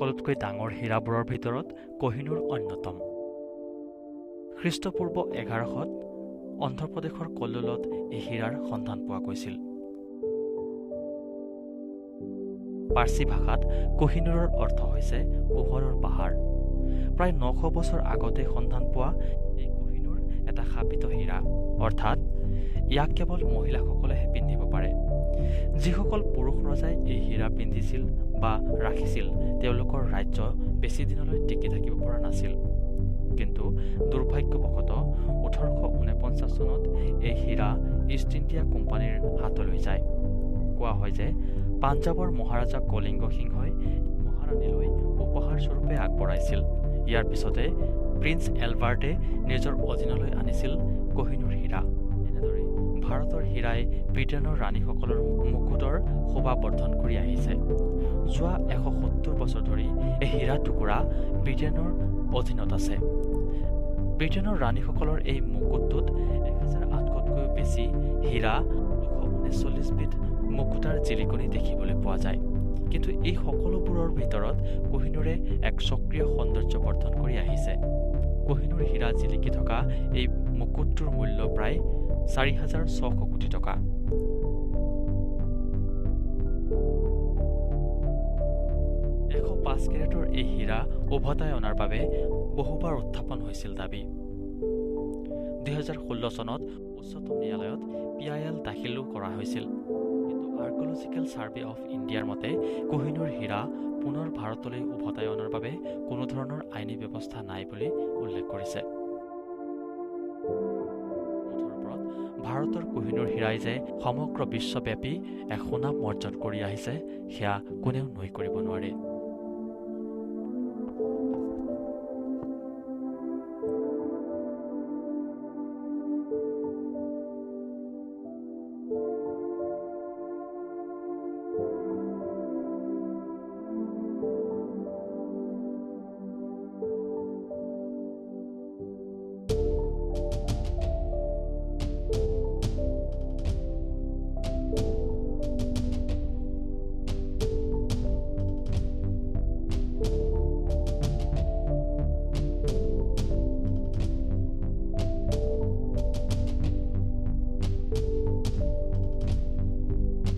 সকলোতকৈ ডাঙৰ হীৰাবোৰৰ ভিতৰত কোহিনুৰ অন্যতম। খ্ৰীষ্টপূৰ্ব 1100ত অন্ধ্ৰপ্ৰদেশৰ কল্লোলত এই হীৰাৰ সন্ধান পোৱা গৈছিল। পাৰ্চী ভাষাত কোহিনুৰৰ অৰ্থ হৈছে পোহৰৰ পাহাৰ। প্ৰায় 900 বছৰ আগতে সন্ধান পোৱা এই কোহিনুৰ এটা শাপিত হীৰা, অৰ্থাৎ ইয়াক কেৱল মহিলাসকলেহে পিন্ধিব পাৰে। যিসকল পুৰুষ ৰজাই এই হীৰা পিন্ধিছিল বা ৰাখিছিল তেওঁলোকৰ ৰাজ্য বেছি দিনলৈ টিকি থাকিব পৰা নাছিল। কিন্তু দুৰ্ভাগ্যবশতঃ 1849 চনত এই হীৰা ইষ্ট ইণ্ডিয়া কোম্পানীৰ হাতলৈ যায়। কোৱা হয় যে পাঞ্জাৱৰ মহাৰাজা কলিংগ সিংহই মহাৰাণীলৈ উপহাৰ স্বৰূপে আগবঢ়াইছিল। ইয়াৰ পিছতে প্ৰিন্স এলবাৰ্টে নিজৰ অধীনলৈ আনিছিল কোহিনুৰ হীৰা। এনেদৰে ভাৰতৰ হীৰাই ব্ৰিটেইনৰ ৰাণীসকলৰ মুকুটৰ শোভা বৰ্ধন কৰি আহিছে। যোৱা 170 বছৰ ধৰি এই হীৰা টুকুৰা ব্ৰিটেইনৰ অধীনত আছে। ব্ৰিটেইনৰ ৰাণীসকলৰ এই মুকুটটোত 1800তকৈও বেছি হীৰা, 239 বিধ মুকুতাৰ জিলিকনি দেখিবলৈ পোৱা যায়। কিন্তু এই সকলোবোৰৰ ভিতৰত কোহিনুৰে এক সক্ৰিয় সৌন্দৰ্য বৰ্ধন কৰি আহিছে। কোহিনুৰ হীৰা জিলিকি থকা এই মুকুটটোৰ মূল্য প্ৰায় 4,600 কোটি টকা। পাঁচ কেৰেটৰ এই হীৰা উভতাই অনাৰ বাবে বহুবাৰ উত্থাপন হৈছিল দাবী। 2016 চনত উচ্চতম ন্যায়ালয়ত PIL দাখিলো কৰা হৈছিল। কিন্তু আৰ্কিঅলজিকেল ছাৰ্ভে অফ ইণ্ডিয়াৰ মতে কোহিনুৰ হীৰা পুনৰ ভাৰতলৈ উভতাই অনাৰ বাবে কোনো ধৰণৰ আইনী ব্যৱস্থা নাই বুলি উল্লেখ কৰিছে। ভাৰতৰ কোহিনুৰ হীৰাই যে সমগ্ৰ বিশ্বব্যাপী এক সুনাম অৰ্জন কৰি আহিছে সেয়া কোনেও নুই কৰিব নোৱাৰে।